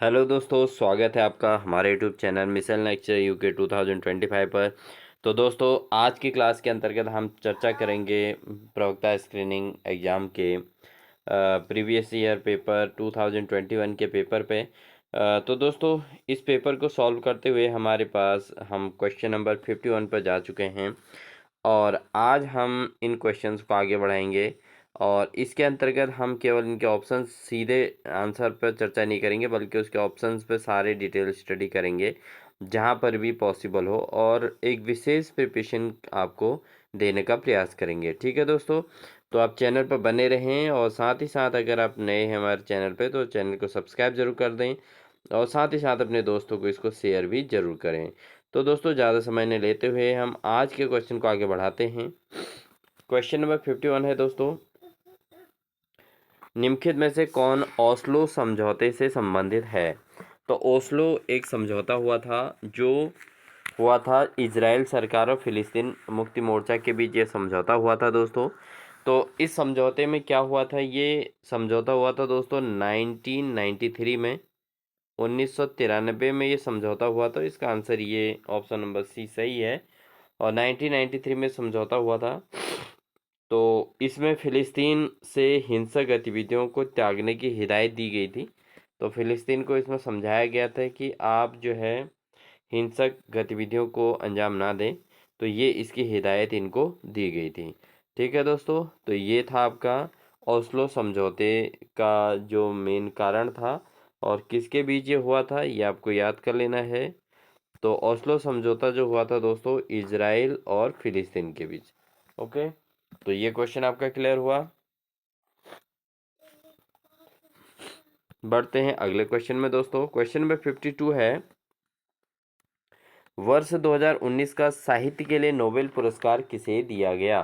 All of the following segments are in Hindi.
हेलो दोस्तों, स्वागत है आपका हमारे यूट्यूब चैनल मिसल लेक्चर यूके 2025 पर। तो दोस्तों, आज की क्लास के अंतर्गत हम चर्चा करेंगे प्रवक्ता स्क्रीनिंग एग्ज़ाम के प्रीवियस ईयर पेपर 2021 के पेपर पे। तो दोस्तों, इस पेपर को सॉल्व करते हुए हमारे पास हम क्वेश्चन नंबर 51 पर जा चुके हैं और आज हम इन क्वेश्चंस को आगे बढ़ाएंगे। और इसके अंतर्गत हम केवल इनके ऑप्शंस सीधे आंसर पर चर्चा नहीं करेंगे, बल्कि उसके ऑप्शंस पर सारे डिटेल स्टडी करेंगे जहां पर भी पॉसिबल हो, और एक विशेष प्रिपरेशन आपको देने का प्रयास करेंगे। ठीक है दोस्तों, तो आप चैनल पर बने रहें और साथ ही साथ अगर आप नए हैं हमारे चैनल पे तो चैनल को सब्सक्राइब जरूर कर दें और साथ ही साथ अपने दोस्तों को इसको शेयर भी जरूर करें। तो दोस्तों, ज़्यादा समय नहीं लेते हुए हम आज के क्वेश्चन को आगे बढ़ाते हैं। क्वेश्चन नंबर 51 है दोस्तों, निम्नलिखित में से कौन ओस्लो समझौते से संबंधित है? तो ओस्लो एक समझौता हुआ था इजराइल सरकार और फिलिस्तीन मुक्ति मोर्चा के बीच ये समझौता हुआ था दोस्तों। तो इस समझौते में क्या हुआ था? ये समझौता हुआ था दोस्तों 1993 में, 1993 में ये समझौता हुआ था। इसका आंसर ये ऑप्शन नंबर सी सही है, और 1993 में समझौता हुआ था। तो इसमें फ़िलिस्तीन से हिंसक गतिविधियों को त्यागने की हिदायत दी गई थी। तो फ़िलिस्तीन को इसमें समझाया गया था कि आप जो है हिंसक गतिविधियों को अंजाम ना दें, तो ये इसकी हिदायत इनको दी गई थी। ठीक है दोस्तों, तो ये था आपका ओस्लो समझौते का जो मेन कारण था, और किसके बीच ये हुआ था ये आपको याद कर लेना है। तो ओस्लो समझौता जो हुआ था दोस्तों, इजराइल और फिलिस्तीन के बीच। ओके, तो ये क्वेश्चन आपका क्लियर हुआ। बढ़ते हैं अगले क्वेश्चन में दोस्तों। क्वेश्चन नंबर 52 है, वर्ष 2019 का साहित्य के लिए नोबेल पुरस्कार किसे दिया गया?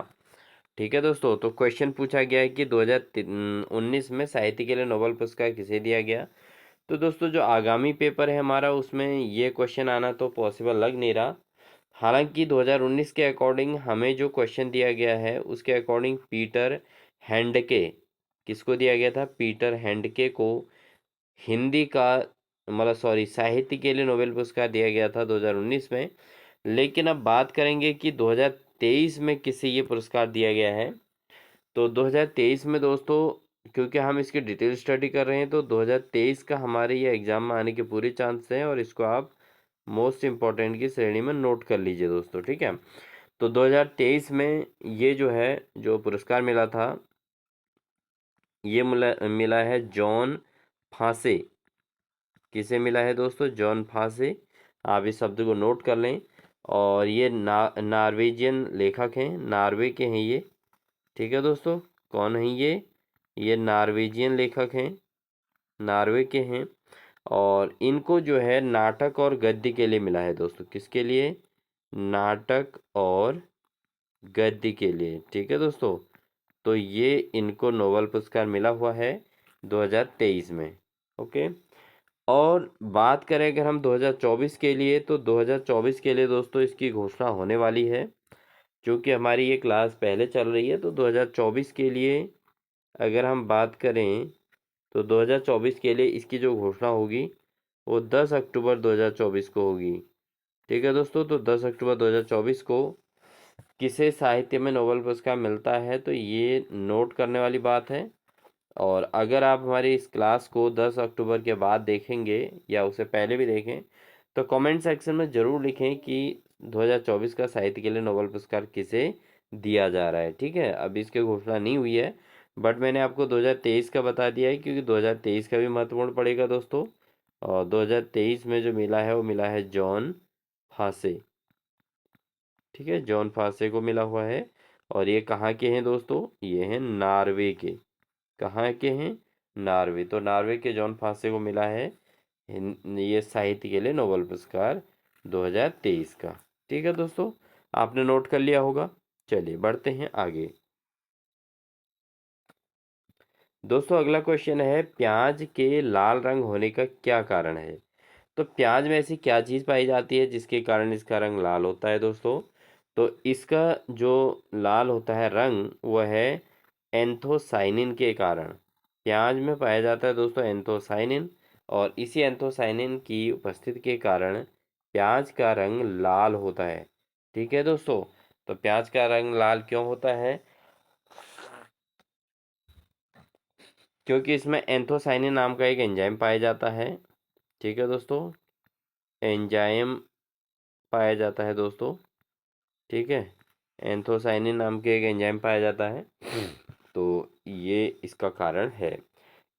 ठीक है दोस्तों, तो क्वेश्चन पूछा गया है कि 2019 में साहित्य के लिए नोबेल पुरस्कार किसे दिया गया। तो दोस्तों, जो आगामी पेपर है हमारा उसमें ये क्वेश्चन आना तो पॉसिबल लग नहीं रहा। हालांकि 2019 के अकॉर्डिंग हमें जो क्वेश्चन दिया गया है उसके अकॉर्डिंग पीटर हैंडके, किसको दिया गया था? पीटर हैंडके को हिंदी का मतलब सॉरी साहित्य के लिए नोबेल पुरस्कार दिया गया था 2019 में। लेकिन अब बात करेंगे कि 2023 में किसे ये पुरस्कार दिया गया है। तो 2023 में दोस्तों, क्योंकि हम इसकी डिटेल स्टडी कर रहे हैं, तो 2023 का हमारे ये एग्ज़ाम में आने के पूरे चांस हैं, और इसको आप मोस्ट इम्पॉर्टेंट की श्रेणी में नोट कर लीजिए दोस्तों। ठीक है, तो 2023 में ये जो है जो पुरस्कार मिला था, ये मिला है जॉन फांसे। किसे मिला है दोस्तों? जॉन फांसे। आप इस शब्द को नोट कर लें। और ये नॉर्वेजियन लेखक हैं, नॉर्वे के हैं ये। ठीक है दोस्तों, कौन है ये नॉर्वेजियन लेखक हैं, नॉर्वे के हैं। और इनको जो है नाटक और गद्य के लिए मिला है दोस्तों। किसके लिए? नाटक और गद्य के लिए। ठीक है दोस्तों, तो ये इनको नोबेल पुरस्कार मिला हुआ है 2023 में। ओके, और बात करें अगर हम 2024 के लिए, तो 2024 के लिए दोस्तों इसकी घोषणा होने वाली है। क्योंकि हमारी ये क्लास पहले चल रही है, तो 2024 के लिए अगर हम बात करें तो 2024 के लिए इसकी जो घोषणा होगी वो 10 अक्टूबर 2024 को होगी। ठीक है दोस्तों, तो 10 अक्टूबर 2024 को किसे साहित्य में नोबेल पुरस्कार मिलता है, तो ये नोट करने वाली बात है। और अगर आप हमारी इस क्लास को 10 अक्टूबर के बाद देखेंगे या उससे पहले भी देखें, तो कमेंट सेक्शन में ज़रूर लिखें कि 2024 का साहित्य के लिए नोबेल पुरस्कार किसे दिया जा रहा है। ठीक है, अभी इसकी घोषणा नहीं हुई है, बट मैंने आपको 2023 का बता दिया है, क्योंकि 2023 का भी महत्वपूर्ण पड़ेगा दोस्तों। और 2023 में जो मिला है वो मिला है जॉन फासे। ठीक है, जॉन फासे को मिला हुआ है। और ये कहाँ के हैं दोस्तों? ये हैं नॉर्वे के। कहाँ के हैं? नॉर्वे। तो नॉर्वे के जॉन फासे को मिला है ये साहित्य के लिए नोबेल पुरस्कार 2023 का। ठीक है दोस्तों, आपने नोट कर लिया होगा। चलिए बढ़ते हैं आगे। दोस्तों, अगला क्वेश्चन है, प्याज के लाल रंग होने का क्या कारण है? तो प्याज में ऐसी क्या चीज़ पाई जाती है जिसके कारण इसका रंग लाल होता है दोस्तों? तो इसका जो लाल होता है रंग, वह है एंथोसाइनिन के कारण। प्याज में पाया जाता है दोस्तों एंथोसाइनिन, और इसी एंथोसाइनिन की उपस्थिति के कारण प्याज का रंग लाल होता है। ठीक है दोस्तों, तो प्याज का रंग लाल क्यों होता है? क्योंकि इसमें एंथोसाइनिन नाम का एक एंजाइम पाया जाता है। ठीक है दोस्तों, एंजाइम पाया जाता है दोस्तों। ठीक है, एंथोसाइनिन नाम के एक एंजाइम पाया जाता है, तो ये इसका कारण है।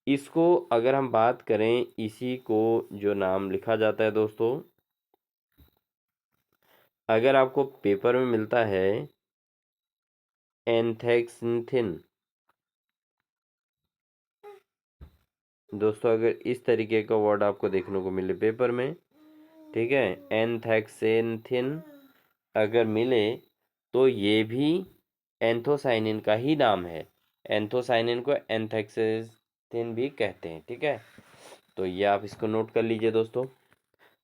इसको अगर हम बात करें, इसी को जो नाम लिखा जाता है दोस्तों, अगर आपको पेपर में मिलता है एंथैक्सिन दोस्तों, अगर इस तरीके का वर्ड आपको देखने को मिले पेपर में, ठीक है, एंथैक्सेंथिन अगर मिले, तो ये भी एंथोसाइनिन का ही नाम है। एंथोसाइनिन को एंथैक्सेंथिन भी कहते हैं। ठीक है, तो ये आप इसको नोट कर लीजिए दोस्तों।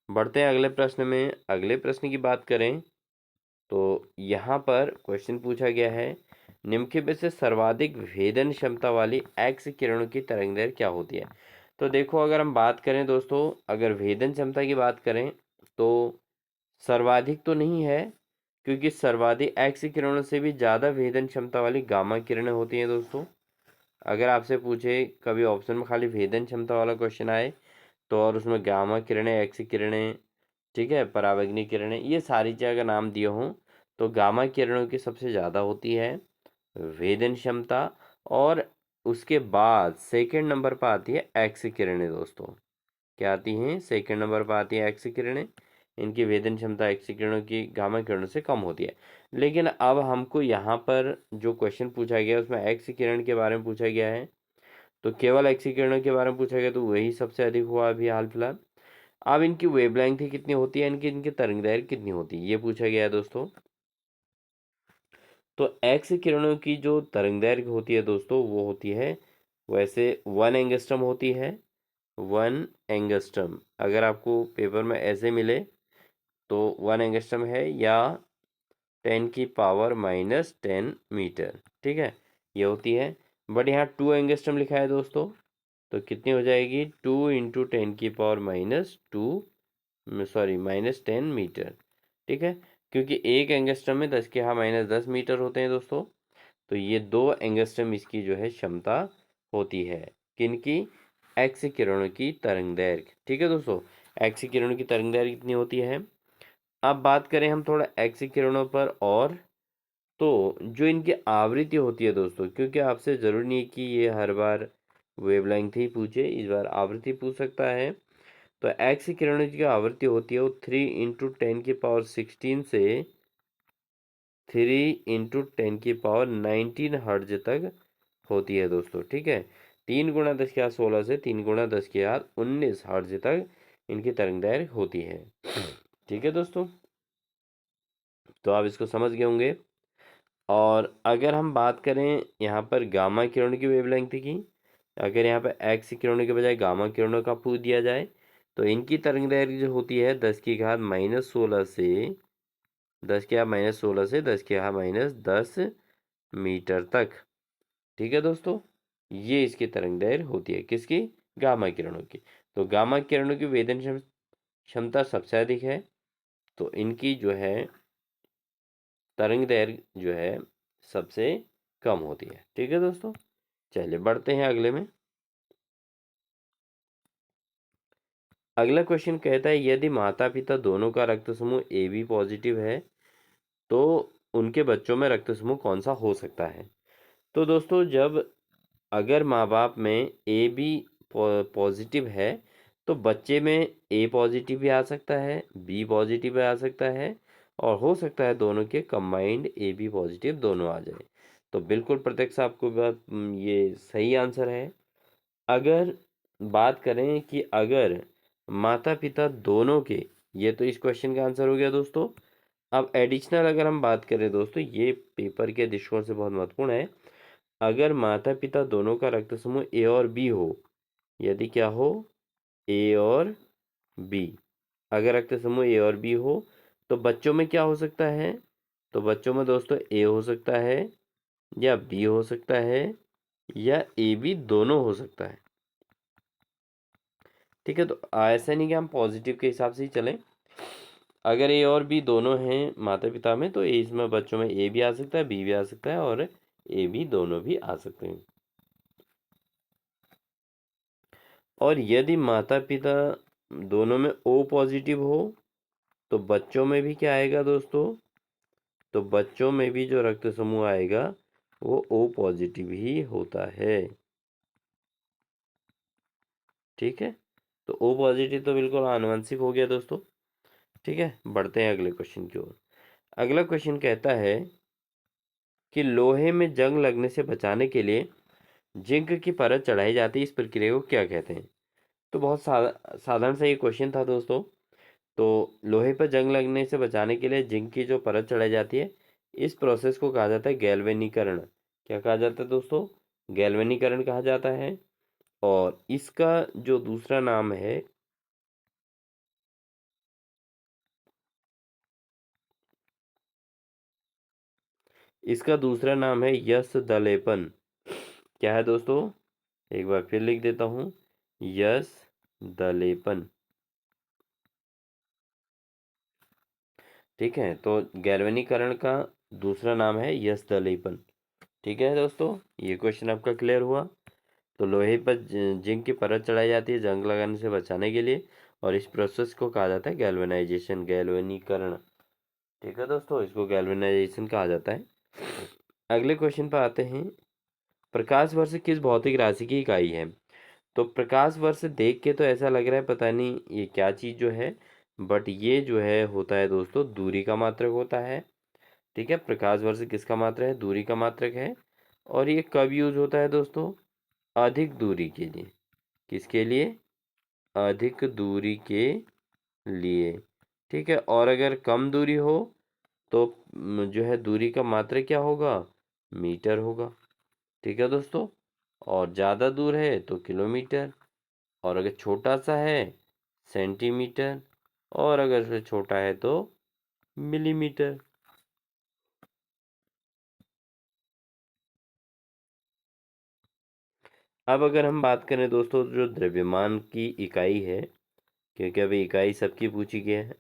बढ़ते हैं अगले प्रश्न में। अगले प्रश्न की बात करें तो यहाँ पर क्वेश्चन पूछा गया है, निम्नलिखित में से सर्वाधिक भेदन क्षमता वाली एक्स किरणों की तरंगदैर्घ्य क्या होती है? तो देखो, अगर हम बात करें दोस्तों, अगर भेदन क्षमता की बात करें तो सर्वाधिक तो नहीं है, क्योंकि सर्वाधिक एक्स किरणों से भी ज़्यादा भेदन क्षमता वाली गामा किरणें होती हैं दोस्तों। अगर आपसे पूछे कभी ऑप्शन में खाली भेदन क्षमता वाला क्वेश्चन आए तो, और उसमें गामा किरणें, एक्स किरणें, ठीक है, परावैंगनी किरणें, ये सारी चीज़ का नाम दिए हों, तो गामा किरणों की सबसे ज़्यादा होती है भेदन क्षमता। और उसके बाद सेकंड नंबर पर आती है एक्स किरणें दोस्तों। क्या आती हैं? सेकंड नंबर पर आती है एक्स किरणें। इनकी भेदन क्षमता एक्स किरणों की गामा किरणों से कम होती है। लेकिन अब हमको यहाँ पर जो क्वेश्चन पूछा गया है उसमें एक्स किरण के बारे में पूछा गया है, तो केवल एक्स किरणों के बारे में पूछा गया, तो वही सबसे अधिक हुआ अभी हाल फिलहाल। अब इनकी वेवलेंथ कितनी होती है, इनकी इनकी तरंगदैर्घ्य कितनी होती है, ये पूछा गया है दोस्तों। तो एक्स किरणों की जो तरंगदैर्घ्य होती है दोस्तों, वो होती है वैसे 1 एंगस्ट्रम होती है। 1 एंगस्ट्रम अगर आपको पेपर में ऐसे मिले तो 1 एंगस्ट्रम है, या 10⁻⁻10 मीटर। ठीक है, ये होती है। बट यहाँ 2 एंगस्ट्रम लिखा है दोस्तों, तो कितनी हो जाएगी? 2 × 10⁻², सॉरी -10 मीटर। ठीक है, क्योंकि 1 एंगस्ट्रम में 10⁻−10 मीटर होते हैं दोस्तों, तो ये 2 एंगस्ट्रम इसकी जो है क्षमता होती है। किनकी? एक्स किरणों की तरंगदैर्घ्य। ठीक है दोस्तों, एक्स किरणों की तरंगदैर्घ्य कितनी होती है? अब बात करें हम थोड़ा एक्स किरणों पर, और तो जो इनकी आवृत्ति होती है दोस्तों, क्योंकि आपसे ज़रूरी नहीं कि ये हर बार वेवलेंथ ही पूछे, इस बार आवृत्ति पूछ सकता है। तो एक्स किरणों की आवृत्ति होती है वो 3 × 10⁻16 से 3 × 10⁻19 हर्ज तक होती है दोस्तों। ठीक है, 3 × 10⁻16 से 3 × 10⁻19 हर्ज तक इनकी तरंगदैर्घ्य होती है। ठीक है दोस्तों, तो आप इसको समझ गए होंगे। और अगर हम बात करें यहाँ पर गामा किरणों की वेवलेंथ की, अगर यहाँ पर एक्स किरणों के बजाय गामा किरणों का पूछ दिया जाए, तो इनकी तरंगदैर्घ्य जो होती है 10⁻⁻16 से 10⁻⁻10 मीटर तक। ठीक है दोस्तों, ये इसकी तरंगदैर्घ्य होती है, किसकी? गामा किरणों की। तो गामा किरणों की वेदन क्षमता सबसे अधिक है, तो इनकी जो है तरंगदैर्घ्य जो है सबसे कम होती है। ठीक है दोस्तों, चलिए बढ़ते हैं अगले में। अगला क्वेश्चन कहता है, यदि माता पिता दोनों का रक्त समूह ए बी पॉजिटिव है तो उनके बच्चों में रक्त समूह कौन सा हो सकता है? तो दोस्तों, जब अगर माँ बाप में ए बी पॉजिटिव है, तो बच्चे में ए पॉजिटिव भी आ सकता है, बी पॉजिटिव भी आ सकता है, और हो सकता है दोनों के कंबाइंड ए बी पॉजिटिव दोनों आ जाए। तो बिल्कुल प्रत्यक्ष आपको बात, ये सही आंसर है। अगर बात करें कि अगर माता पिता दोनों के, ये तो इस क्वेश्चन का आंसर हो गया दोस्तों। अब एडिशनल अगर हम बात करें दोस्तों, ये पेपर के दृष्टिकोण से बहुत महत्वपूर्ण है। अगर माता पिता दोनों का रक्त समूह ए और बी हो, यदि क्या हो? ए और बी, अगर रक्त समूह ए और बी हो, तो बच्चों में क्या हो सकता है? तो बच्चों में दोस्तों ए हो सकता है, या बी हो सकता है, या ए बी दोनों हो सकता है। ठीक है, तो ऐसा नहीं कि हम पॉजिटिव के हिसाब से ही चलें। अगर ए और बी दोनों हैं माता पिता में, तो ए इसमें बच्चों में ए भी आ सकता है, बी भी आ सकता है, और ए बी दोनों भी आ सकते हैं। और यदि माता पिता दोनों में ओ पॉजिटिव हो, तो बच्चों में भी क्या आएगा दोस्तों? तो बच्चों में भी जो रक्त समूह आएगा वो ओ पॉजिटिव ही होता है। ठीक है, तो ओ पॉजिटिव तो बिल्कुल आनुवंशिक हो गया दोस्तों। ठीक है, बढ़ते हैं अगले क्वेश्चन की ओर। अगला क्वेश्चन कहता है कि लोहे में जंग लगने से बचाने के लिए जिंक की परत चढ़ाई जाती है, इस प्रक्रिया को क्या कहते हैं? तो बहुत साधारण सा ये क्वेश्चन था दोस्तों। तो लोहे पर जंग लगने से बचाने के लिए जिंक की जो परत चढ़ाई जाती है, इस प्रोसेस को कहा जाता है गैल्वेनीकरण। क्या कहा जाता है दोस्तों? गैल्वेनीकरण कहा जाता है। और इसका जो दूसरा नाम है, इसका दूसरा नाम है यश दलेपन। क्या है दोस्तों? एक बार फिर लिख देता हूँ, यश दलेपन। ठीक है, तो गैल्वेनीकरण का दूसरा नाम है यश दलेपन। ठीक है दोस्तों, ये क्वेश्चन आपका क्लियर हुआ। तो लोहे पर जिंक की परत चढ़ाई जाती है जंग लगाने से बचाने के लिए, और इस प्रोसेस को कहा जाता है गैल्वेनाइजेशन, गैल्वेनीकरण। ठीक है दोस्तों, इसको गैल्वेनाइजेशन कहा जाता है। अगले क्वेश्चन पर आते हैं। प्रकाश वर्ष किस भौतिक राशि की इकाई है? तो प्रकाश वर्ष देख के तो ऐसा लग रहा है पता नहीं ये क्या चीज़ जो है, बट ये जो है होता है दोस्तों दूरी का मात्रक होता है। ठीक है, प्रकाश वर्ष किसका मात्रक है? दूरी का मात्रक है। और ये कब यूज होता है दोस्तों? अधिक दूरी के लिए। किसके लिए? अधिक दूरी के लिए। ठीक है, और अगर कम दूरी हो तो जो है दूरी का मात्रक क्या होगा? मीटर होगा। ठीक है दोस्तों, और ज़्यादा दूर है तो किलोमीटर, और अगर छोटा सा है सेंटीमीटर, और अगर से छोटा है तो मिलीमीटर। अब अगर हम बात करें दोस्तों जो द्रव्यमान की इकाई है, क्योंकि अभी इकाई सबकी पूछी गई है,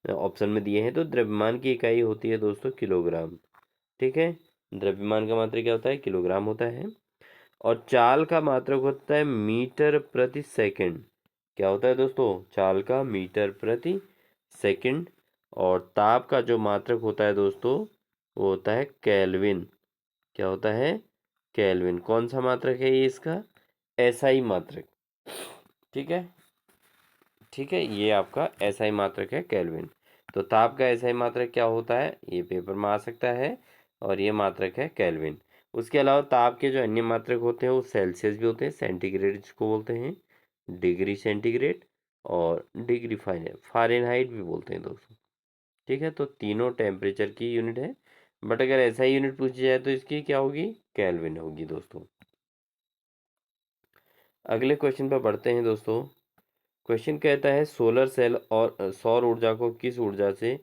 ऑप्शन में दिए हैं, तो द्रव्यमान की इकाई होती है दोस्तों किलोग्राम। ठीक है, द्रव्यमान का मात्रक क्या होता है? किलोग्राम होता है। और चाल का मात्रक होता है मीटर प्रति सेकंड। क्या होता है दोस्तों? चाल का मीटर प्रति सेकंड। और ताप का जो मात्रक होता है दोस्तों वो होता है केल्विन। क्या होता है? केल्विन। कौन सा मात्रक है ये इसका? एसआई मात्रक। ठीक है, ठीक है, ये आपका एसआई मात्रक है केल्विन। तो ताप का एसआई मात्रक क्या होता है ये पेपर में आ सकता है, और ये मात्रक है केल्विन। उसके अलावा ताप के जो अन्य मात्रक होते हैं वो सेल्सियस भी होते हैं, सेंटीग्रेड जिसको बोलते हैं, डिग्री सेंटीग्रेड, और डिग्री फारेनहाइट भी बोलते हैं दोस्तों। ठीक है, तो तीनों टेम्परेचर की यूनिट है, बट अगर ऐसा ही यूनिट पूछी जाए तो इसकी क्या होगी? केल्विन होगी दोस्तों। अगले क्वेश्चन पर बढ़ते हैं दोस्तों। क्वेश्चन कहता है सोलर सेल और सौर ऊर्जा को किस ऊर्जा से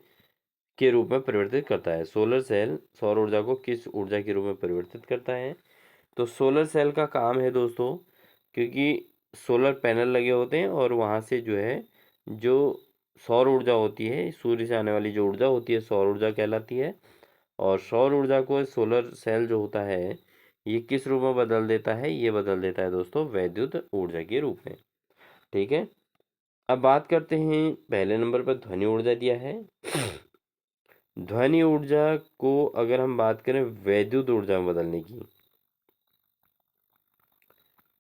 के रूप में परिवर्तित करता है? सोलर सेल सौर ऊर्जा को किस ऊर्जा के रूप में परिवर्तित करता है? तो सोलर सेल का काम है दोस्तों, क्योंकि सोलर पैनल लगे होते हैं और वहाँ से जो है जो सौर ऊर्जा होती है, सूर्य से आने वाली जो ऊर्जा होती है सौर ऊर्जा कहलाती है। और सौर ऊर्जा को सोलर सेल जो होता है ये किस रूप में बदल देता है? ये बदल देता है दोस्तों वैद्युत ऊर्जा के रूप में। ठीक है, अब बात करते हैं, पहले नंबर पर ध्वनि ऊर्जा दिया है। ध्वनि ऊर्जा को अगर हम बात करें वैद्युत ऊर्जा में बदलने की,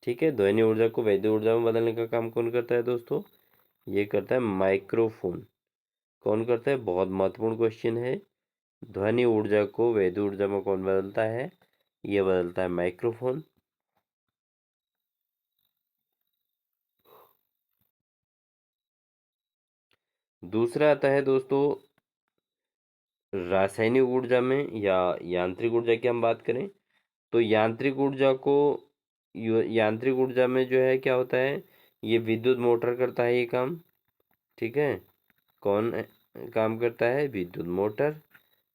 ठीक है, ध्वनि ऊर्जा को वैद्युत ऊर्जा में बदलने का काम कौन करता है दोस्तों? ये करता है माइक्रोफोन। कौन करता है? बहुत महत्वपूर्ण क्वेश्चन है। ध्वनि ऊर्जा को वैद्युत ऊर्जा में कौन बदलता है? ये बदलता है माइक्रोफोन। दूसरा आता है दोस्तों रासायनिक ऊर्जा में या यांत्रिक ऊर्जा की हम बात करें, तो यांत्रिक ऊर्जा को यांत्रिक ऊर्जा में जो है क्या होता है, ये विद्युत मोटर करता है ये काम। ठीक है, कौन काम करता है? विद्युत मोटर।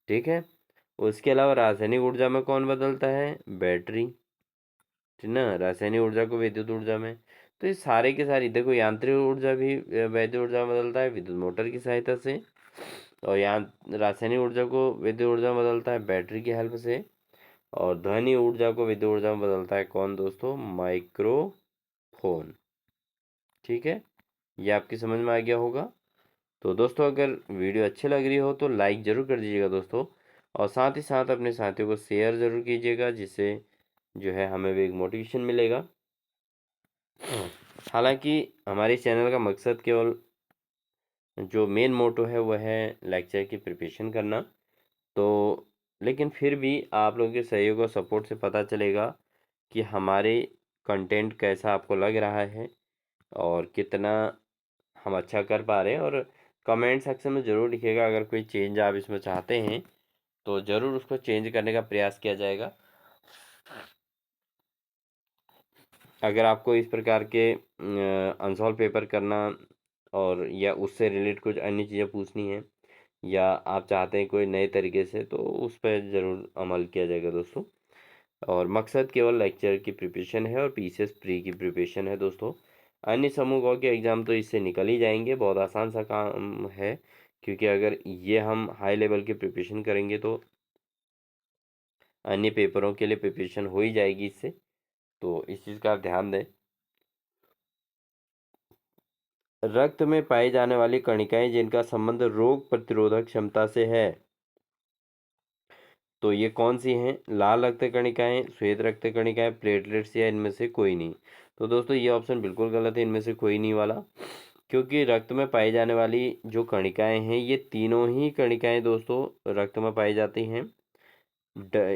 ठीक है, उसके अलावा रासायनिक ऊर्जा में कौन बदलता है? बैटरी। ठीक ना, रासायनिक ऊर्जा को विद्युत ऊर्जा में। तो ये सारे के सारे देखो, यांत्रिक ऊर्जा भी वैद्युत ऊर्जा में बदलता है विद्युत मोटर की सहायता से, और यहाँ रासायनिक ऊर्जा को विद्युत ऊर्जा में बदलता है बैटरी की हेल्प से, और ध्वनि ऊर्जा को विद्युत ऊर्जा में बदलता है कौन दोस्तों? माइक्रोफोन। ठीक है, ये आपकी समझ में आ गया होगा। तो दोस्तों अगर वीडियो अच्छी लग रही हो तो लाइक ज़रूर कर दीजिएगा दोस्तों, और साथ ही साथ अपने साथियों को शेयर ज़रूर कीजिएगा, जिससे जो है हमें भी एक मोटिवेशन मिलेगा। हालांकि हमारे चैनल का मकसद केवल जो मेन मोटो है वह है लेक्चर की प्रिपरेशन करना। तो लेकिन फिर भी आप लोगों के सहयोग और सपोर्ट से पता चलेगा कि हमारे कंटेंट कैसा आपको लग रहा है और कितना हम अच्छा कर पा रहे हैं। और कमेंट सेक्शन में ज़रूर लिखिएगा, अगर कोई चेंज आप इसमें चाहते हैं तो ज़रूर उसको चेंज करने का प्रयास किया जाएगा। अगर आपको इस प्रकार के अनसॉल्व पेपर करना और या उससे रिलेटेड कुछ अन्य चीज़ें पूछनी है, या आप चाहते हैं कोई नए तरीके से, तो उस पर ज़रूर अमल किया जाएगा दोस्तों। और मकसद केवल लेक्चर की प्रिपरेशन है और पीसीएस प्री की प्रिपरेशन है दोस्तों। अन्य समूहों के एग्ज़ाम तो इससे निकल ही जाएंगे, बहुत आसान सा काम है, क्योंकि अगर ये हम हाई लेवल की प्रिपरेशन करेंगे तो अन्य पेपरों के लिए प्रिपरेशन हो ही जाएगी इससे। तो इस चीज़ का आप ध्यान दें। रक्त में पाई जाने वाली कणिकाएं जिनका संबंध रोग प्रतिरोधक क्षमता से है, तो ये कौन सी हैं? लाल रक्त कणिकाएं, श्वेत रक्त कणिकाएं, प्लेटलेट्स, या इनमें से कोई नहीं। तो दोस्तों ये ऑप्शन बिल्कुल गलत है, इनमें से कोई नहीं वाला, क्योंकि रक्त में पाई जाने वाली जो कणिकाएं हैं ये तीनों ही कणिकाएं दोस्तों रक्त में पाई जाती हैं।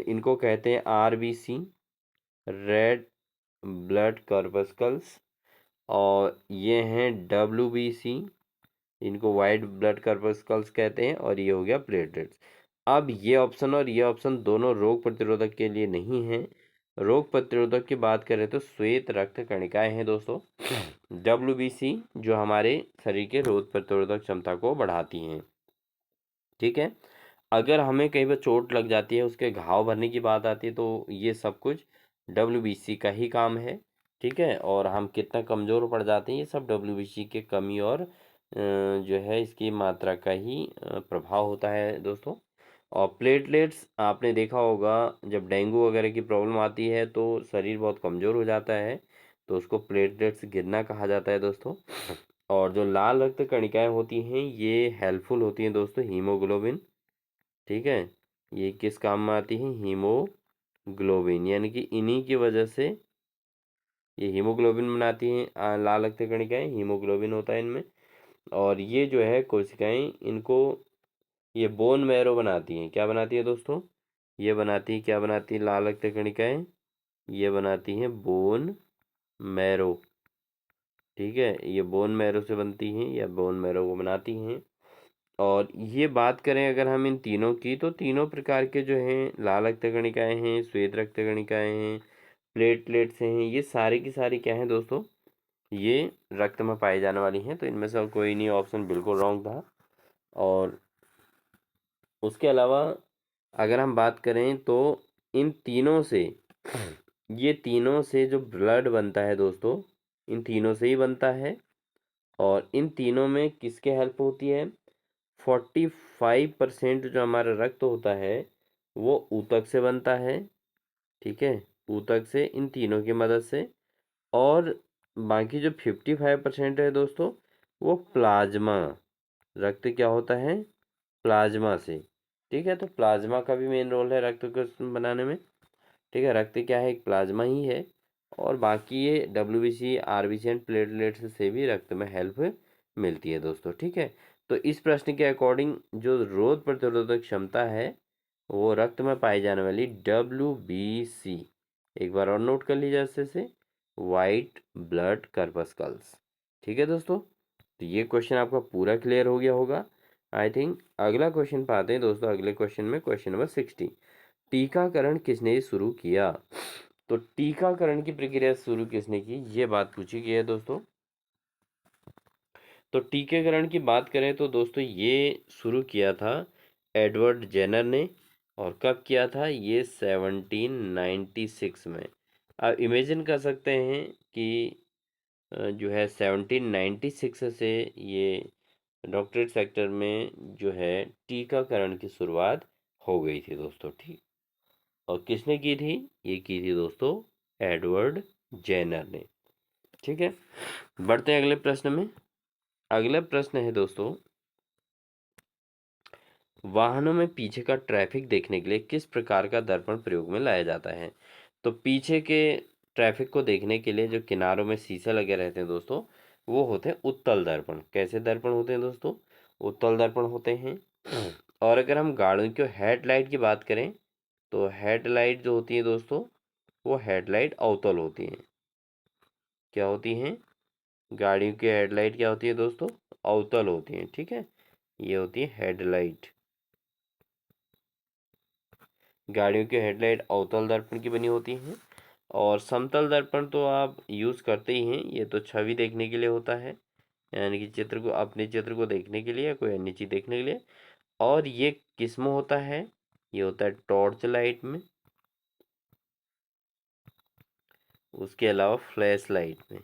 इनको कहते हैं आरबीसी, रेड ब्लड कर्पस्कल्स, और ये हैं डब्ल्यूबीसी, इनको वाइट ब्लड कर्पस्कल्स कहते हैं, और ये हो गया प्लेटलेट्स। अब ये ऑप्शन और ये ऑप्शन दोनों रोग प्रतिरोधक के लिए नहीं हैं। रोग प्रतिरोधक की बात करें तो श्वेत रक्त कणिकाएं हैं दोस्तों, डब्ल्यूबीसी, जो हमारे शरीर के रोग प्रतिरोधक क्षमता को बढ़ाती हैं। ठीक है, अगर हमें कहीं पर चोट लग जाती है, उसके घाव भरने की बात आती है, तो ये सब कुछ डब्ल्यूबीसी का ही काम है। ठीक है, और हम कितना कमज़ोर पड़ जाते हैं, ये सब डब्ल्यूबीसी के कमी और जो है इसकी मात्रा का ही प्रभाव होता है दोस्तों। और प्लेटलेट्स आपने देखा होगा, जब डेंगू वगैरह की प्रॉब्लम आती है तो शरीर बहुत कमज़ोर हो जाता है, तो उसको प्लेटलेट्स गिरना कहा जाता है दोस्तों। और जो लाल रक्त कणिकाएं होती हैं ये हेल्पफुल होती हैं दोस्तों हीमोग्लोबिन। ठीक है, ये किस काम में आती है? हीमोग्लोबिन, यानी कि इन्हीं की वजह से ये हीमोग्लोबिन बनाती हैं। लाल रक्त कणिकाएं, हीमोग्लोबिन होता है इनमें, और ये जो है कोशिकाएं इनको ये बोन मैरो बनाती हैं। क्या बनाती है दोस्तों? ये बनाती है, क्या बनाती है लाल रक्त कणिकाएं? ये बनाती हैं बोन मैरो। ठीक है, ये बोन मैरो से बनती हैं या बोन मैरो को बनाती हैं। और ये बात करें अगर हम इन तीनों की, तो तीनों प्रकार के जो हैं लाल रक्त कणिकाएं हैं, श्वेत रक्त कणिकाएं हैं, प्लेटलेट्स हैं, ये सारी की सारी क्या हैं दोस्तों? ये रक्त में पाई जाने वाली हैं। तो इनमें से कोई नहीं ऑप्शन बिल्कुल रॉन्ग था। और उसके अलावा अगर हम बात करें तो इन तीनों से, ये तीनों से जो ब्लड बनता है दोस्तों, इन तीनों से ही बनता है। और इन तीनों में किसके हेल्प होती है? 45% जो हमारा रक्त होता है वो ऊतक से बनता है। ठीक है, ऊतक से, इन तीनों की मदद से। और बाकी जो 55% है दोस्तों वो प्लाज्मा, रक्त क्या होता है? प्लाज्मा से। ठीक है, तो प्लाज्मा का भी मेन रोल है रक्त को बनाने में। ठीक है, रक्त क्या है? एक प्लाज्मा ही है। और बाकी ये डब्ल्यूबीसी, आरबीसी एंड प्लेटलेट्स से भी रक्त में हेल्प मिलती है दोस्तों। ठीक है, तो इस प्रश्न के अकॉर्डिंग जो रोग प्रतिरोधक क्षमता है वो रक्त में पाई जाने वाली डब्ल्यूबीसी, एक बार और नोट कर लीजिए अच्छे से, वाइट ब्लड कर्पस्कल्स। ठीक है दोस्तों, तो ये क्वेश्चन आपका पूरा क्लियर हो गया होगा आई थिंक। अगला क्वेश्चन पाते हैं दोस्तों। अगले क्वेश्चन में क्वेश्चन नंबर 60, टीकाकरण किसने शुरू किया? तो टीकाकरण की प्रक्रिया शुरू किसने की, ये बात पूछी गई है दोस्तों। तो टीकाकरण की बात करें तो दोस्तों ये शुरू किया था एडवर्ड जेनर ने। और कब किया था? ये 1796 में। आप इमेजिन कर सकते हैं कि जो है 1796 से ये डॉक्टरेट सेक्टर में जो है टीकाकरण की शुरुआत हो गई थी दोस्तों। ठीक, और किसने की थी? ये की थी दोस्तों एडवर्ड जेनर ने। ठीक है, बढ़ते हैं अगले प्रश्न में। अगला प्रश्न है दोस्तों, वाहनों में पीछे का ट्रैफिक देखने के लिए किस प्रकार का दर्पण प्रयोग में लाया जाता है? तो पीछे के ट्रैफिक को देखने के लिए जो किनारों में शीशे लगे रहते हैं दोस्तों, वो होते हैं उत्तल दर्पण। कैसे दर्पण होते हैं दोस्तों? उत्तल दर्पण होते हैं। और अगर हम गाड़ियों की हेडलाइट की बात करें, तो हेडलाइट जो होती है दोस्तों, वो हेडलाइट अवतल होती हैं। क्या होती हैं? गाड़ियों की हेडलाइट क्या होती है दोस्तों? अवतल होती हैं। ठीक है, ये होती है हेडलाइट। गाड़ियों की हेडलाइट अवतल दर्पण की बनी होती हैं। और समतल दर्पण तो आप यूज़ करते ही हैं, ये तो छवि देखने के लिए होता है, यानी कि चित्र को, अपने चित्र को देखने के लिए या कोई अन्य चीज़ देखने के लिए। और ये किस में होता है? ये होता है टॉर्च लाइट में, उसके अलावा फ्लैश लाइट में।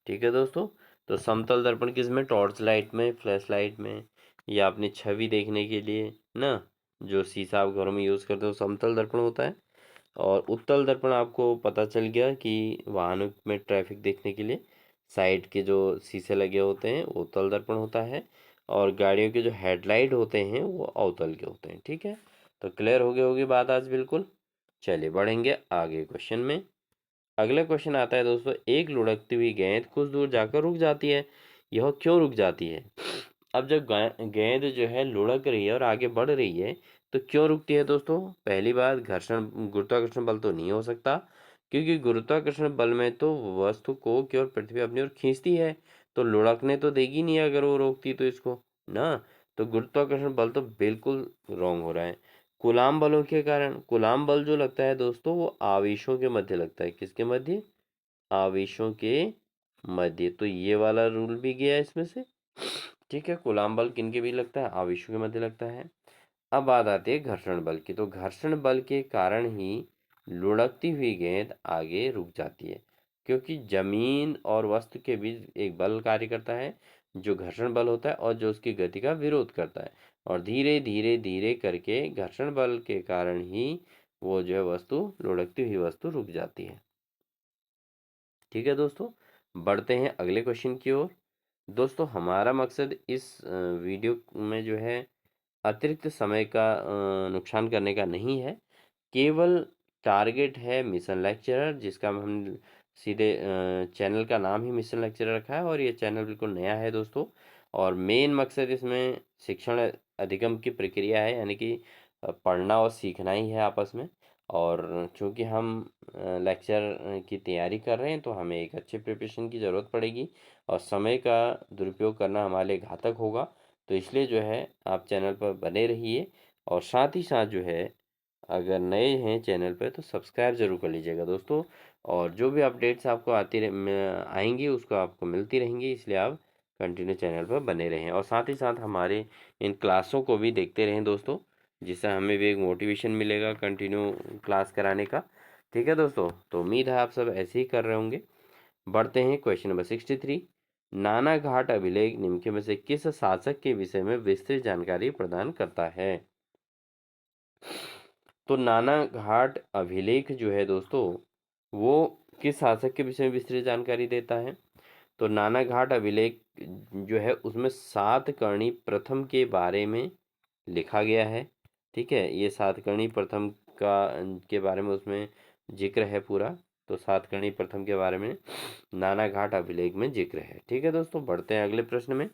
ठीक है दोस्तों, तो समतल दर्पण किस में? टॉर्च लाइट में, फ्लैश लाइट में, या अपनी छवि देखने के लिए ना, जो शीशा आप घरों में यूज़ करते हो, समतल दर्पण होता है। और उत्तल दर्पण आपको पता चल गया कि वाहनों में ट्रैफिक देखने के लिए साइड के जो शीशे लगे होते हैं, वो उत्तल दर्पण होता है। और गाड़ियों के जो हेडलाइट होते हैं वो अवतल के होते हैं। ठीक है, तो क्लियर हो गई होगी बात आज बिल्कुल। चलिए बढ़ेंगे आगे क्वेश्चन में। अगला क्वेश्चन आता है दोस्तों, एक लुढ़कती हुई गेंद कुछ दूर जाकर रुक जाती है, यह क्यों रुक जाती है? अब जब गेंद जो है लुढ़क रही है और आगे बढ़ रही है, तो क्यों रुकती है दोस्तों? पहली बात, घर्षण गुरुत्वाकर्षण बल तो नहीं हो सकता, क्योंकि गुरुत्वाकर्षण बल में तो वस्तु को केवल पृथ्वी अपनी ओर खींचती है, तो लुढ़कने तो देगी नहीं अगर वो रोकती तो इसको ना। तो गुरुत्वाकर्षण बल तो बिल्कुल रॉन्ग हो रहा है। कूलाम बलों के कारण, कूलाम बल जो लगता है दोस्तों, वो आवेशों के मध्य लगता है। किसके मध्य? आवेशों के मध्य। तो ये वाला रूल भी गया इसमें से। ठीक है, कूलाम बल किनके भी लगता है? आवेशों के मध्य लगता है। अब बात आती है घर्षण बल की। तो घर्षण बल के कारण ही लुढ़कती हुई गेंद आगे रुक जाती है, क्योंकि जमीन और वस्तु के बीच एक बल कार्य करता है जो घर्षण बल होता है, और जो उसकी गति का विरोध करता है। और धीरे धीरे धीरे करके घर्षण बल के कारण ही वो जो है वस्तु, लुढ़कती हुई वस्तु रुक जाती है। ठीक है दोस्तों, बढ़ते हैं अगले क्वेश्चन की ओर। दोस्तों हमारा मकसद इस वीडियो में जो है अतिरिक्त समय का नुकसान करने का नहीं है, केवल टारगेट है मिशन लेक्चरर, जिसका हम सीधे चैनल का नाम ही मिशन लेक्चरर रखा है, और ये चैनल बिल्कुल नया है दोस्तों। और मेन मकसद इसमें शिक्षण अधिगम की प्रक्रिया है, यानी कि पढ़ना और सीखना ही है आपस में। और चूंकि हम लेक्चर की तैयारी कर रहे हैं, तो हमें एक अच्छे प्रिपरेशन की ज़रूरत पड़ेगी, और समय का दुरुपयोग करना हमारे लिए घातक होगा। तो इसलिए जो है आप चैनल पर बने रहिए, और साथ ही साथ जो है अगर नए हैं चैनल पर तो सब्सक्राइब ज़रूर कर लीजिएगा दोस्तों। और जो भी अपडेट्स आपको आएंगी उसको आपको मिलती रहेंगी, इसलिए आप कंटिन्यू चैनल पर बने रहें, और साथ ही साथ हमारे इन क्लासों को भी देखते रहें दोस्तों, जिससे हमें भी एक मोटिवेशन मिलेगा कंटिन्यू क्लास कराने का। ठीक है दोस्तों, तो उम्मीद है आप सब ऐसे ही कर रहे होंगे। बढ़ते हैं क्वेश्चन नंबर 63। नाना घाट अभिलेख निम्न में से किस शासक के विषय में विस्तृत जानकारी प्रदान करता है? तो नाना घाट अभिलेख जो है दोस्तों, वो किस शासक के विषय में विस्तृत जानकारी देता है? तो नाना घाट अभिलेख जो है उसमें सातकर्णी प्रथम के बारे में लिखा गया है। ठीक है, ये सातकर्णी प्रथम का के बारे में उसमें जिक्र है पूरा। तो सातकर्णी प्रथम के बारे में नाना घाट अभिलेख में जिक्र है। ठीक है दोस्तों, बढ़ते हैं अगले प्रश्न में।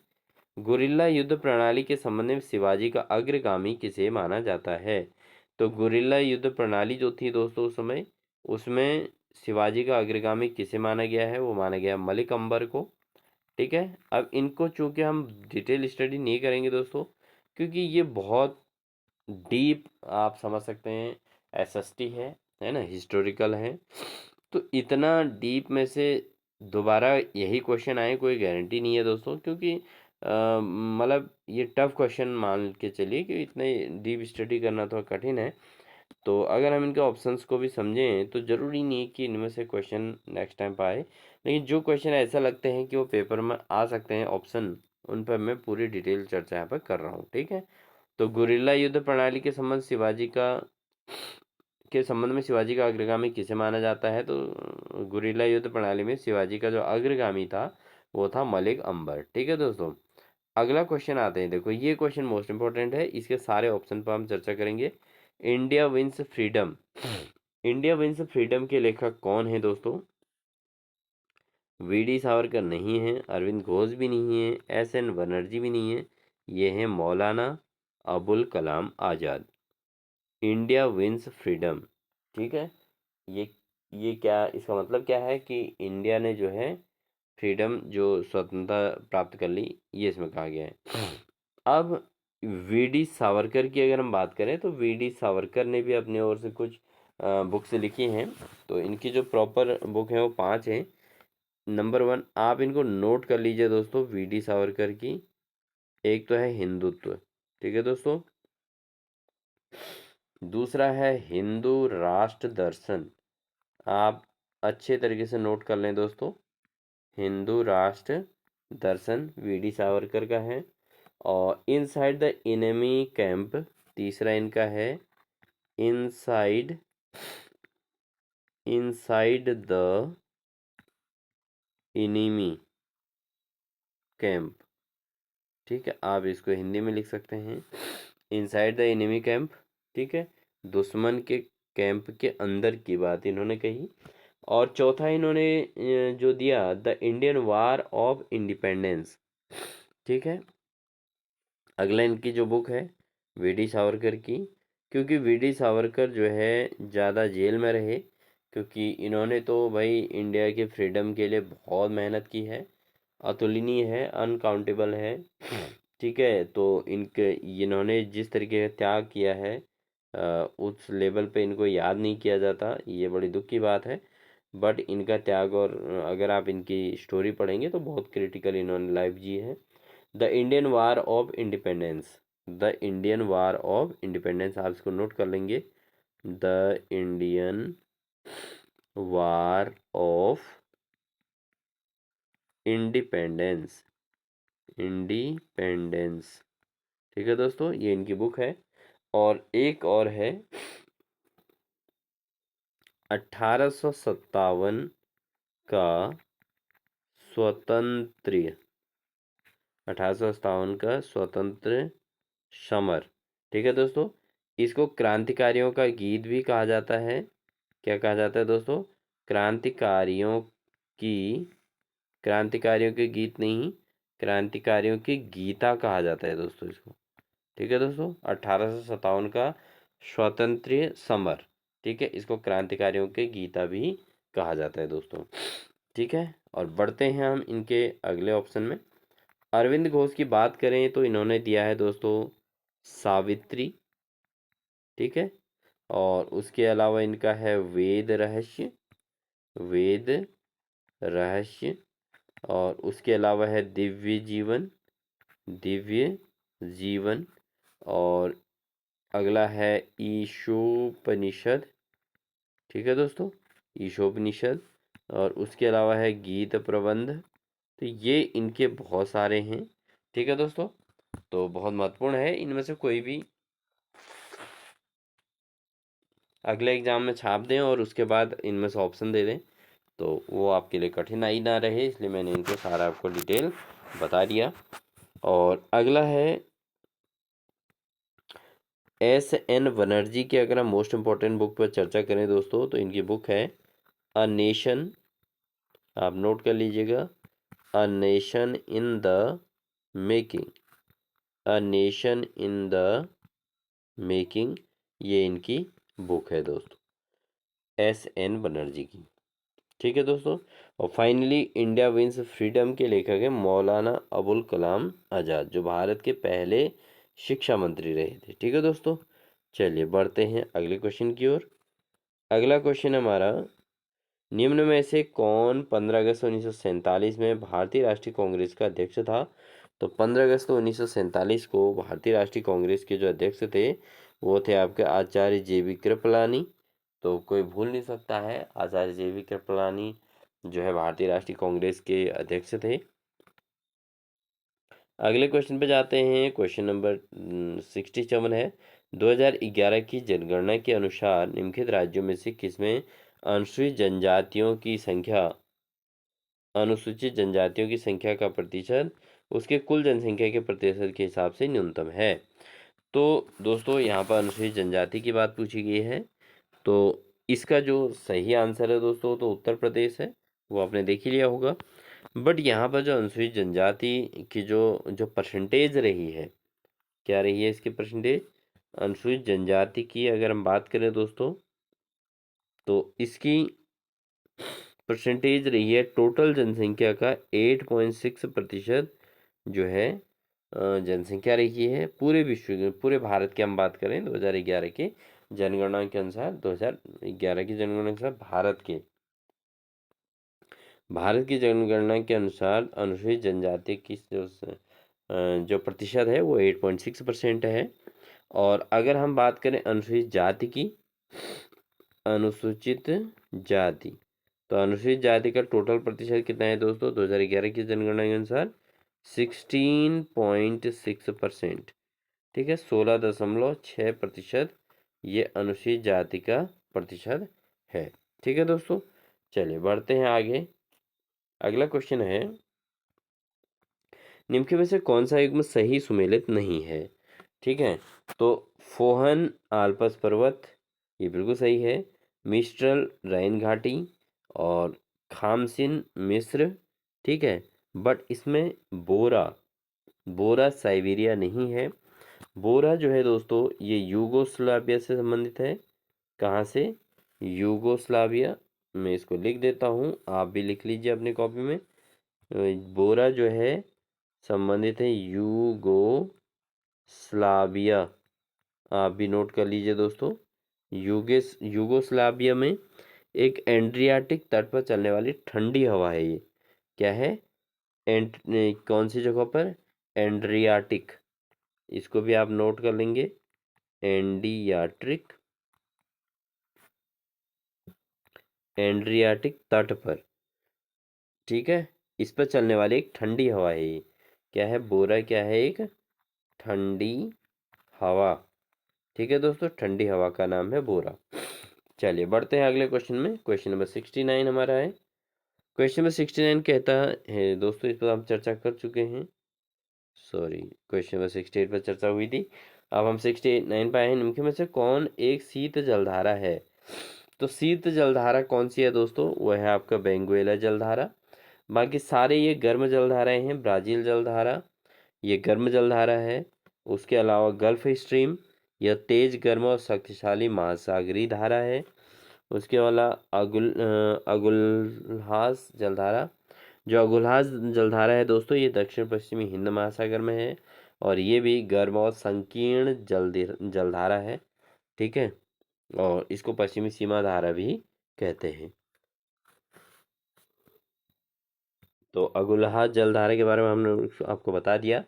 गुरिल्ला युद्ध प्रणाली के संबंध में शिवाजी का अग्रगामी किसे माना जाता है? तो गुरिल्ला युद्ध प्रणाली जो थी दोस्तों उस समय, उसमें शिवाजी का अग्रगामी किसे माना गया है? वो माना गया मलिक अंबर को। ठीक है, अब इनको चूंकि हम डिटेल स्टडी नहीं करेंगे दोस्तों, क्योंकि ये बहुत डीप आप समझ सकते हैं, एसएसटी है ना, हिस्टोरिकल है। तो इतना डीप में से दोबारा यही क्वेश्चन आए कोई गारंटी नहीं है दोस्तों, क्योंकि मतलब ये टफ क्वेश्चन मान के चलिए कि इतने डीप स्टडी करना थोड़ा कठिन है। तो अगर हम इनके ऑप्शंस को भी समझें तो ज़रूरी नहीं है कि इनमें से क्वेश्चन नेक्स्ट टाइम पे आए, लेकिन जो क्वेश्चन ऐसा लगते हैं कि वो पेपर में आ सकते हैं ऑप्शन, उन पर मैं पूरी डिटेल चर्चा यहाँ पर कर रहा हूँ। ठीक है, तो गुरिल्ला युद्ध प्रणाली के संबंध में शिवाजी का अग्रगामी किसे माना जाता है? तो गुरिल्ला युद्ध प्रणाली में शिवाजी का जो अग्रगामी था वो था मलिक अंबर। ठीक है दोस्तों, अगला क्वेश्चन आते हैं। देखो ये क्वेश्चन मोस्ट इंपॉर्टेंट है, इसके सारे ऑप्शन पर हम चर्चा करेंगे। India wins freedom, India wins freedom के लेखक कौन है दोस्तों? वी डी सावरकर नहीं है, अरविंद घोष भी नहीं है, एस एन बनर्जी भी नहीं है, ये है Maulana Abul Kalam Azad. India wins freedom, ठीक है, ये ये क्या, इसका मतलब क्या है कि इंडिया ने जो है फ्रीडम, जो स्वतंत्रता प्राप्त कर ली, ये इसमें कहा गया है। अब वी डी सावरकर की अगर हम बात करें तो वी डी सावरकर ने भी अपने ओर से कुछ बुक्स लिखी हैं। तो इनकी जो प्रॉपर बुक है वो 5 हैं। नंबर 1 आप इनको नोट कर लीजिए दोस्तों, वी डी सावरकर की। एक तो है हिंदुत्व, ठीक है दोस्तों। दूसरा है हिंदू राष्ट्र दर्शन, आप अच्छे तरीके से नोट कर लें दोस्तों, हिंदू राष्ट्र दर्शन वी डी सावरकर का है। और इनसाइड द इनेमी कैंप, तीसरा इनका है inside inside the enemy camp. ठीक है, आप इसको हिंदी में लिख सकते हैं, इनसाइड द एनिमी कैंप। ठीक है, दुश्मन के कैंप के अंदर की बात इन्होंने कही। और चौथा इन्होंने जो दिया, the Indian war of independence. ठीक है, अगला इनकी जो बुक है वी डी सावरकर की, क्योंकि वी डी सावरकर जो है ज़्यादा जेल में रहे, क्योंकि इन्होंने तो भाई इंडिया के फ्रीडम के लिए बहुत मेहनत की है, अतुलनीय है, अनकाउंटेबल है। ठीक है, तो इनके इन्होंने जिस तरीके का त्याग किया है उस लेवल पे इनको याद नहीं किया जाता, ये बड़ी दुख की बात है। बट इनका त्याग, और अगर आप इनकी स्टोरी पढ़ेंगे तो बहुत क्रिटिकल इन्होंने लाइफ जी है। The Indian war of independence, the Indian war of independence, आप इसको नोट कर लेंगे, the Indian war of independence, independence. ठीक है दोस्तों, ये इनकी बुक है। और एक और है 1857 का स्वतंत्र, 1857 का स्वतंत्र समर। ठीक है दोस्तों, इसको क्रांतिकारियों का गीत भी कहा जाता है। क्या कहा जाता है दोस्तों? क्रांतिकारियों की, क्रांतिकारियों के गीत नहीं, क्रांतिकारियों की गीता कहा जाता है दोस्तों इसको। ठीक है दोस्तों, 1857 का स्वतंत्र समर। ठीक है, इसको क्रांतिकारियों के गीता भी कहा जाता है दोस्तों। ठीक है, और बढ़ते हैं हम इनके अगले ऑप्शन में। अरविंद घोष की बात करें तो इन्होंने दिया है दोस्तों सावित्री। ठीक है, और उसके अलावा इनका है वेद रहस्य, वेद रहस्य। और उसके अलावा है दिव्य जीवन, दिव्य जीवन। और अगला है ईशोपनिषद। ठीक है दोस्तों, ईशोपनिषद। और उसके अलावा है गीत प्रबंध। तो ये इनके बहुत सारे हैं। ठीक है दोस्तों, तो बहुत महत्वपूर्ण है, इनमें से कोई भी अगले एग्जाम में छाप दें और उसके बाद इनमें से ऑप्शन दे दें, तो वो आपके लिए कठिनाई ना रहे, इसलिए मैंने इनको सारा आपको डिटेल बता दिया। और अगला है एस एन बनर्जी की। अगर हम मोस्ट इम्पॉर्टेंट बुक पर चर्चा करें दोस्तों, तो इनकी बुक है अ नेशन, आप नोट कर लीजिएगा, a nation in the making, a nation in the making, ये इनकी बुक है दोस्तों, एस एन बनर्जी की। ठीक है दोस्तों, और फाइनली इंडिया विंस फ्रीडम के लेखक है मौलाना अबुल कलाम आज़ाद, जो भारत के पहले शिक्षा मंत्री रहे थे। ठीक है दोस्तों, चलिए बढ़ते हैं अगले क्वेश्चन की ओर। अगला क्वेश्चन हमारा, निम्न में से कौन 15 अगस्त 1947 में भारतीय राष्ट्रीय कांग्रेस का अध्यक्ष था? तो 15 अगस्त 1947 को भारतीय राष्ट्रीय कांग्रेस के जो अध्यक्ष थे वो थे आपके आचार्य JV कृपलानी। तो कोई भूल नहीं सकता है, आचार्य JV कृपलानी जो है भारतीय राष्ट्रीय कांग्रेस के अध्यक्ष थे। अगले क्वेश्चन पे जाते हैं। क्वेश्चन नंबर 67 है। 2011 की जनगणना के अनुसार निम्नलिखित राज्यों में से किसमें अनुसूचित जनजातियों की संख्या का प्रतिशत उसके कुल जनसंख्या के प्रतिशत के हिसाब से न्यूनतम है। तो दोस्तों यहाँ पर अनुसूचित जनजाति की बात पूछी गई है। तो इसका जो सही आंसर है दोस्तों तो उत्तर प्रदेश है, वो आपने देख ही लिया होगा। बट यहाँ पर जो अनुसूचित जनजाति की जो जो परसेंटेज रही है, क्या रही है इसकी परसेंटेज? अनुसूचित जनजाति की अगर हम बात करें दोस्तों तो इसकी परसेंटेज रही है टोटल जनसंख्या का 8.6% जो है जनसंख्या रही है पूरे विश्व के, पूरे भारत की हम बात करें 2011 के जनगणना के अनुसार। 2011 की जनगणना के अनुसार भारत की जनगणना के अनुसार अनुसूचित जनजाति की जो प्रतिशत है वो 8.6% है। और अगर हम बात करें अनुसूचित जाति तो अनुसूचित जाति का टोटल प्रतिशत कितना है दोस्तों 2011 की जनगणना के अनुसार 16.6%। ठीक है, 16.6% ये अनुसूचित जाति का प्रतिशत है। ठीक है दोस्तों, चलिए बढ़ते हैं आगे। अगला क्वेश्चन है, निम्नलिखित में से कौन सा युग्म सही सुमेलित नहीं है? ठीक है, तो फोहन आल्पस पर्वत ये बिल्कुल सही है, मिस्ट्रल राइन घाटी और खामसिन मिस्र। ठीक है, बट इसमें बोरा साइबेरिया नहीं है। बोरा जो है दोस्तों ये यूगोस्लाविया से संबंधित है। कहाँ से? यूगोस्लाविया। मैं इसको लिख देता हूँ, आप भी लिख लीजिए अपनी कॉपी में। बोरा जो है संबंधित है यूगोस्लाविया, आप भी नोट कर लीजिए दोस्तों। यूगोस्लाविया में एक एड्रियाटिक तट पर चलने वाली ठंडी हवा है। ये क्या है? कौन सी जगह पर? एड्रियाटिक, इसको भी आप नोट कर लेंगे। एड्रियाटिक तट पर, ठीक है, इस पर चलने वाली एक ठंडी हवा है ये। क्या है? बोरा क्या है? एक ठंडी हवा। ठीक है दोस्तों, ठंडी हवा का नाम है बोरा। चलिए बढ़ते हैं अगले क्वेश्चन में। क्वेश्चन नंबर 69 हमारा है। क्वेश्चन नंबर 69 कहता है दोस्तों, इस पर हम चर्चा कर चुके हैं, सॉरी क्वेश्चन नंबर 68 पर चर्चा हुई थी। अब हम 69 पे आए हैं। निम्नलिखित में से कौन एक शीत जलधारा है? तो शीत जलधारा कौन सी है दोस्तों? वह है आपका बेंगुएला जलधारा। बाकी सारे ये गर्म जलधाराएं हैं। ब्राज़ील जलधारा ये गर्म जलधारा है। उसके अलावा गल्फ स्ट्रीम यह तेज गर्म और शक्तिशाली महासागरीय धारा है। उसके अलावा अगुल्हास जलधारा, जो अगुल्हास जलधारा है दोस्तों ये दक्षिण पश्चिमी हिंद महासागर में है और ये भी गर्म और संकीर्ण जलधारा है। ठीक है, और इसको पश्चिमी सीमा धारा भी कहते हैं। तो अगुल्हा जलधारा के बारे में हमने आपको बता दिया।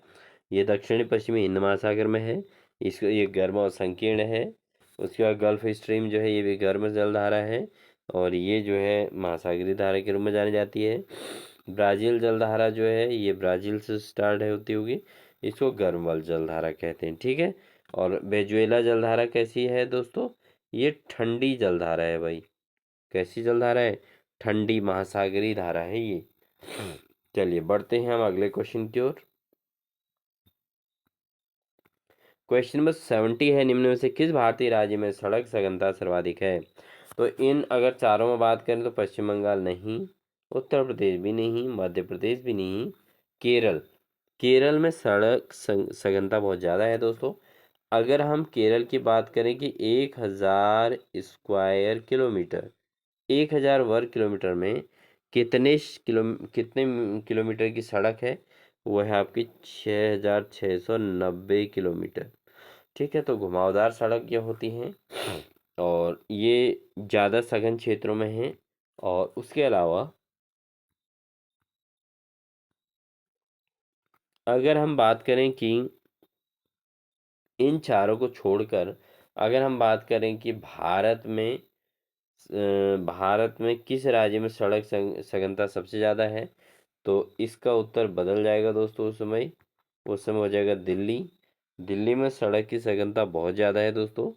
ये दक्षिणी पश्चिमी हिंद महासागर में है, इसको ये गर्म और संकीर्ण है। उसके बाद गल्फ स्ट्रीम जो है ये भी गर्म जलधारा है और ये जो है महासागरीय धारा के रूप में जानी जाती है। ब्राज़ील जलधारा जो है ये ब्राज़ील से स्टार्ट है होती होगी, इसको गर्म वाल जलधारा कहते हैं। ठीक है, और वेजुएला जलधारा कैसी है दोस्तों? ये ठंडी जलधारा है भाई। कैसी जलधारा है? ठंडी महासागरीय धारा है ये। चलिए बढ़ते हैं हम अगले क्वेश्चन की ओर। क्वेश्चन नंबर 70 है, निम्न में से किस भारतीय राज्य में सड़क सघनता सर्वाधिक है? तो इन अगर चारों में बात करें तो पश्चिम बंगाल नहीं, उत्तर प्रदेश भी नहीं, मध्य प्रदेश भी नहीं, केरल में सड़क सघनता बहुत ज़्यादा है दोस्तों। अगर हम केरल की बात करें कि 1000 स्क्वायर किलोमीटर, 1000 वर्ग किलोमीटर में कितने किलोमीटर की सड़क है? वो है आपकी 6690 किलोमीटर। ठीक है, तो घुमावदार सड़क ये होती हैं और ये ज़्यादा सघन क्षेत्रों में हैं। और उसके अलावा अगर हम बात करें कि इन चारों को छोड़कर अगर हम बात करें कि भारत में किस राज्य में सड़क सघनता सबसे ज़्यादा है, तो इसका उत्तर बदल जाएगा दोस्तों। उस समय हो जाएगा दिल्ली। दिल्ली में सड़क की सघनता बहुत ज़्यादा है दोस्तों,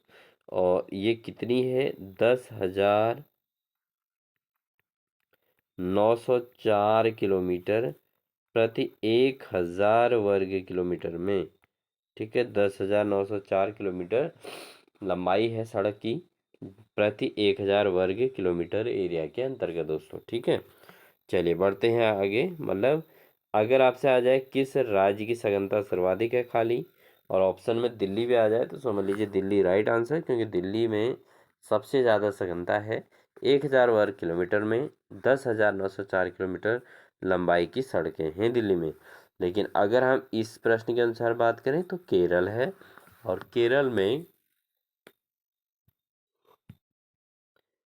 और ये कितनी है, 10,904 किलोमीटर प्रति 1,000 वर्ग किलोमीटर में। ठीक है, 10,904 किलोमीटर लंबाई है सड़क की प्रति 1,000 वर्ग किलोमीटर एरिया के अंतर्गत दोस्तों। ठीक है, चलिए बढ़ते हैं आगे। मतलब अगर आपसे आ जाए किस राज्य की सघनता सर्वाधिक है खाली, और ऑप्शन में दिल्ली भी आ जाए, तो समझ लीजिए दिल्ली राइट आंसर, क्योंकि दिल्ली में सबसे ज़्यादा सघनता है। 1,000 वर्ग किलोमीटर में 10,904 किलोमीटर लंबाई की सड़कें हैं दिल्ली में। लेकिन अगर हम इस प्रश्न के अनुसार बात करें तो केरल है, और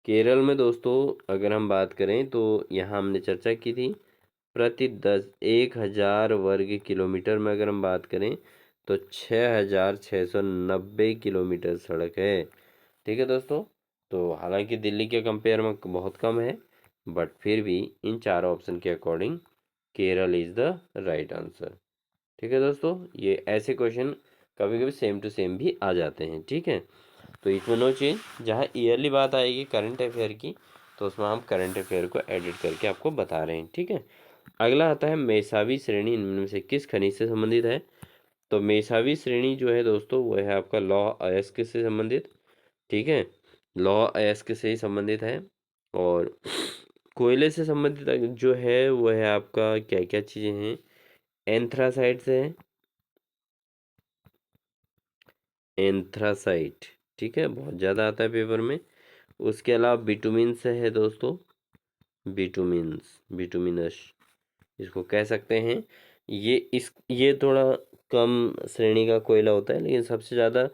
केरल में दोस्तों अगर हम बात करें तो यहाँ हमने चर्चा की थी, प्रति 1,000 वर्ग किलोमीटर में अगर हम बात करें तो 6,690 किलोमीटर सड़क है। ठीक है दोस्तों, तो हालांकि दिल्ली के कंपेयर में बहुत कम है, बट फिर भी इन चारों ऑप्शन के according Kerala is the right answer. ठीक है दोस्तों, ये ऐसे क्वेश्चन कभी कभी सेम टू सेम भी आ जाते हैं। ठीक है, तो इसमें नो चेंज। जहाँ ईयरली बात आएगी करंट अफेयर की, तो उसमें हम करंट अफेयर को एडिट करके आपको बता रहे हैं। ठीक है, अगला आता है मेसावी श्रेणी इनमें से किस खनिज से संबंधित है। तो मेसावी श्रेणी जो है दोस्तों, वो है आपका लौह अयस्क से संबंधित। ठीक है, लौह अयस्क से ही संबंधित है। और कोयले से संबंधित जो है वो है आपका क्या क्या चीज़ें हैं, एंथ्रासाइट से है, एंथ्रासाइट। ठीक है, बहुत ज़्यादा आता है पेपर में। उसके अलावा बिटुमिन से है दोस्तों, बिटुमिनस इसको कह सकते हैं। ये थोड़ा कम श्रेणी का कोयला होता है, लेकिन सबसे ज़्यादा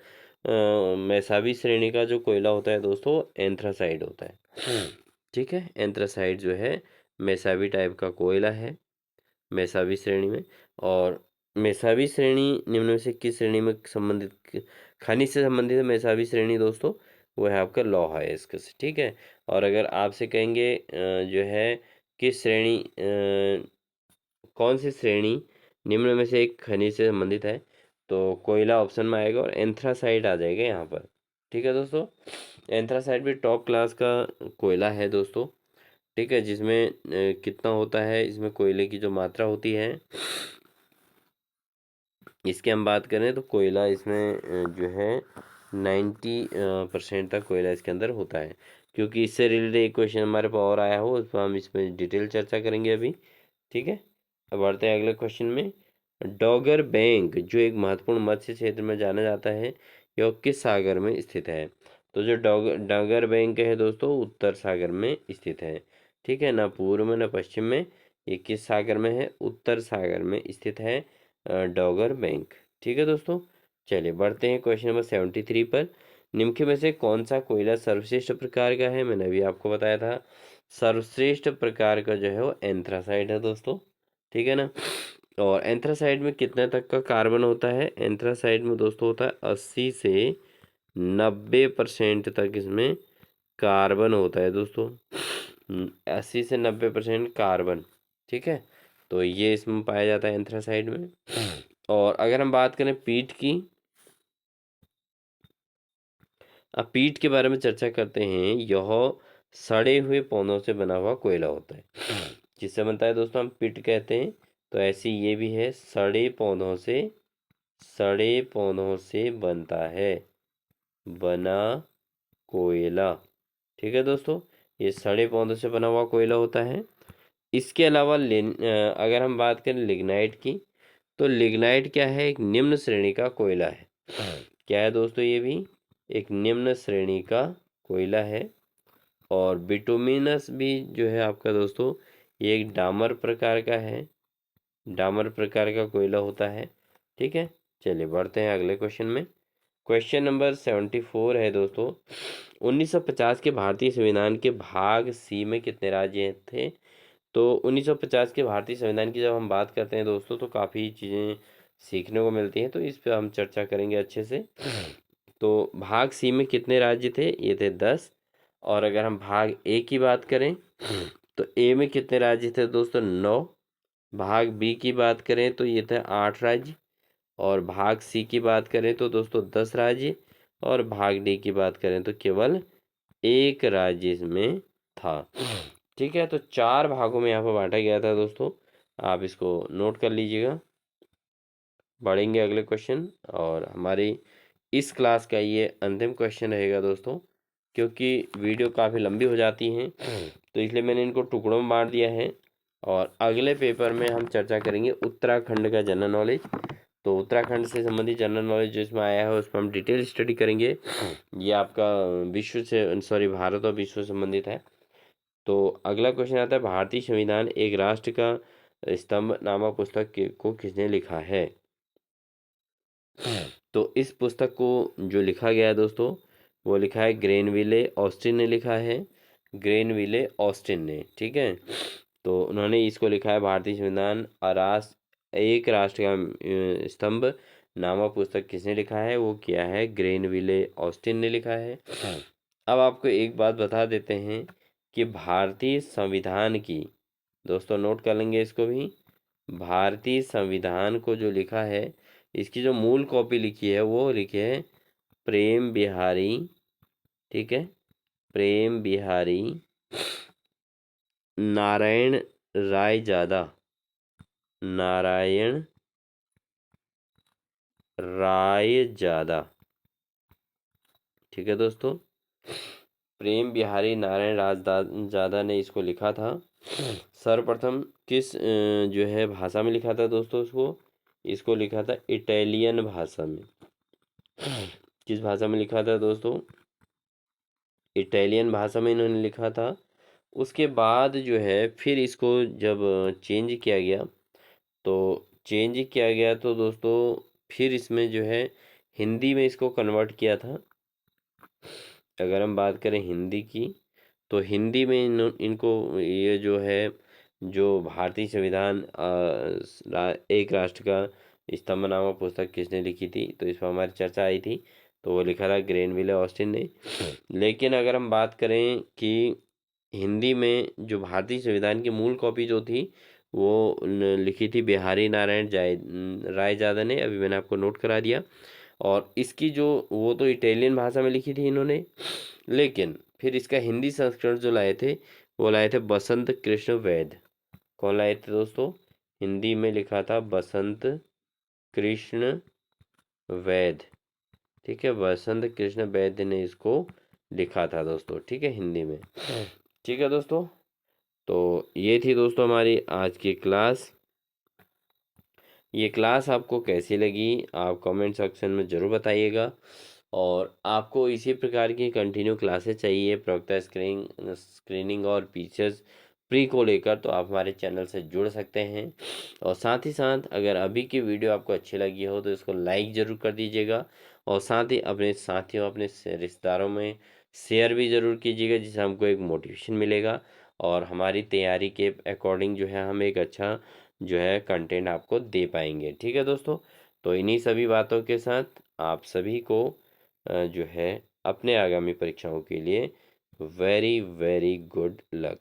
मैसावी श्रेणी का जो कोयला होता है दोस्तों, एंथ्रासाइड होता है। ठीक है, एंथ्रासाइड जो है मैसावी टाइप का कोयला है मैसावी श्रेणी में। और मैसावी श्रेणी निम्न में से किस श्रेणी में संबंधित खनिज से संबंधित है मैसावी श्रेणी दोस्तों, वो है आपका लौह अयस्क से। ठीक है, और अगर आपसे कहेंगे जो है किस श्रेणी कौन सी श्रेणी निम्न में से एक खनिज से संबंधित है, तो कोयला ऑप्शन में आएगा और एंथ्रासाइड आ जाएगा यहाँ पर। ठीक है दोस्तों, एंथ्रासाइड भी टॉप क्लास का कोयला है दोस्तों। ठीक है, जिसमें कितना होता है, इसमें कोयले की जो मात्रा होती है, इसकी हम बात करें तो कोयला इसमें जो है 90% तक कोयला इसके अंदर होता है। क्योंकि इससे रिलेटेड एक क्वेश्चन हमारे पास और आया हो, उस पर हम इसमें डिटेल चर्चा करेंगे अभी। ठीक है, अब बढ़ते हैं अगले क्वेश्चन में। डॉगर बैंक जो एक महत्वपूर्ण मत्स्य क्षेत्र में जाना जाता है, यह किस सागर में स्थित है। तो जो डॉगर बैंक है दोस्तों, उत्तर सागर में स्थित है। ठीक है, ना पूर्व में ना पश्चिम में, ये किस सागर में है, उत्तर सागर में स्थित है डॉगर बैंक। ठीक है दोस्तों, चलिए बढ़ते हैं क्वेश्चन नंबर 73 पर। निम्न में से कौन सा कोयला सर्वश्रेष्ठ प्रकार का है, मैंने अभी आपको बताया था। सर्वश्रेष्ठ प्रकार का जो है वो एंथ्रासाइड है दोस्तों। ठीक है ना, और एंथ्रासाइड में कितने तक का कार्बन होता है, एंथ्रासाइड में दोस्तों होता है 80 से 90% तक इसमें कार्बन होता है दोस्तों। 80 से 90% कार्बन। ठीक है, तो ये इसमें पाया जाता है एंथ्रासाइड में। और अगर हम बात करें पीट की, अब पीट के बारे में चर्चा करते हैं। यह सड़े हुए पौधों से बना हुआ कोयला होता है, जिससे बनता है दोस्तों हम पीट कहते हैं। तो ऐसे ये भी है, सड़े पौधों से बनता है बना कोयला। ठीक है दोस्तों, ये सड़े पौधों से बना हुआ कोयला होता है। इसके अलावा अगर हम बात करें लिग्नाइट की, तो लिग्नाइट क्या है, एक निम्न श्रेणी का कोयला है। क्या है दोस्तों, ये भी एक निम्न श्रेणी का कोयला है। और बिटुमिनस भी जो है आपका दोस्तों, ये एक डामर प्रकार का है, डामर प्रकार का कोयला होता है। ठीक है, चलिए बढ़ते हैं अगले क्वेश्चन में। क्वेश्चन नंबर 74 है दोस्तों। 1950 के भारतीय संविधान के भाग सी में कितने राज्य थे, तो 1950 के भारतीय संविधान की जब हम बात करते हैं दोस्तों, तो काफ़ी चीज़ें सीखने को मिलती हैं, तो इस पे हम चर्चा करेंगे अच्छे से। तो भाग सी में कितने राज्य थे? ये थे 10। और अगर हम भाग ए की बात करें तो ए में कितने राज्य थे दोस्तों? 9। भाग बी की बात करें तो ये थे 8 राज्य। और भाग सी की बात करें तो दोस्तों 10 राज्य। और भाग डी की बात करें तो केवल एक राज्य इसमें था। ठीक है, तो 4 भागों में यहाँ पर बांटा गया था दोस्तों, आप इसको नोट कर लीजिएगा। बढ़ेंगे अगले क्वेश्चन, और हमारी इस क्लास का ये अंतिम क्वेश्चन रहेगा दोस्तों, क्योंकि वीडियो काफ़ी लंबी हो जाती हैं, तो इसलिए मैंने इनको टुकड़ों में बांट दिया है। और अगले पेपर में हम चर्चा करेंगे उत्तराखंड का जनरल नॉलेज। तो उत्तराखंड से संबंधित जनरल नॉलेज जो इसमें आया है उस पर हम डिटेल स्टडी करेंगे। ये आपका विश्व से, सॉरी, भारत और विश्व से संबंधित है। तो अगला क्वेश्चन आता है, भारतीय संविधान एक राष्ट्र का स्तंभ नामक पुस्तक को किसने लिखा है? तो इस पुस्तक को जो लिखा गया है दोस्तों, वो लिखा है ग्रेनविले ऑस्टिन ने लिखा है। ग्रेनविले ऑस्टिन ने, ठीक है। तो उन्होंने इसको लिखा है भारतीय संविधान एक राष्ट्र का स्तंभ नामक पुस्तक किसने लिखा है? वो किया है ग्रेनविले ऑस्टिन ने लिखा है। अब आपको एक बात बता देते हैं कि भारतीय संविधान की, दोस्तों नोट कर लेंगे इसको भी, भारतीय संविधान को जो लिखा है, इसकी जो मूल कॉपी लिखी है वो लिखी है प्रेम बिहारी, ठीक है, प्रेम बिहारी नारायण रायजादा, नारायण रायजादा, ठीक है दोस्तों। प्रेम बिहारी नारायण रायजादा ने इसको लिखा था। सर्वप्रथम किस जो है भाषा में लिखा था दोस्तों? इसको लिखा था इटालियन भाषा में। किस भाषा में लिखा था दोस्तों? इटालियन भाषा में इन्होंने लिखा था। उसके बाद जो है फिर इसको जब चेंज किया गया, तो दोस्तों फिर इसमें जो है हिंदी में इसको कन्वर्ट किया था। अगर हम बात करें हिंदी की, तो हिंदी में इनको ये जो है, जो भारतीय संविधान एक राष्ट्र का स्तंभ नामक पुस्तक किसने लिखी थी, तो इस पर हमारी चर्चा आई थी, तो वो लिखा था ग्रेनविले ऑस्टिन ने। लेकिन अगर हम बात करें कि हिंदी में जो भारतीय संविधान की मूल कॉपी जो थी, वो लिखी थी बिहारी नारायण रायजादा ने, अभी मैंने आपको नोट करा दिया। और इसकी जो, वो तो इटालियन भाषा में लिखी थी इन्होंने, लेकिन फिर इसका हिंदी संस्करण जो लाए थे, वो लाए थे बसंत कृष्ण वैद। कौन लाए थे दोस्तों? हिंदी में लिखा था बसंत कृष्ण वैद, ठीक है, बसंत कृष्ण वैद ने इसको लिखा था दोस्तों, ठीक है, हिंदी में। ठीक है दोस्तों, तो ये थी दोस्तों हमारी आज की क्लास। ये क्लास आपको कैसी लगी आप कमेंट सेक्शन में ज़रूर बताइएगा। और आपको इसी प्रकार की कंटिन्यू क्लासेस चाहिए प्रवक्ता स्क्रीनिंग और फीचर्स प्री को लेकर, तो आप हमारे चैनल से जुड़ सकते हैं। और साथ ही साथ अगर अभी की वीडियो आपको अच्छी लगी हो तो इसको लाइक ज़रूर कर दीजिएगा, और साथ ही अपने साथियों, अपने रिश्तेदारों में शेयर भी ज़रूर कीजिएगा, जिससे हमको एक मोटिवेशन मिलेगा और हमारी तैयारी के अकॉर्डिंग जो है हम एक अच्छा जो है कंटेंट आपको दे पाएंगे। ठीक है दोस्तों, तो इन्हीं सभी बातों के साथ आप सभी को जो है अपने आगामी परीक्षाओं के लिए वेरी वेरी गुड लक।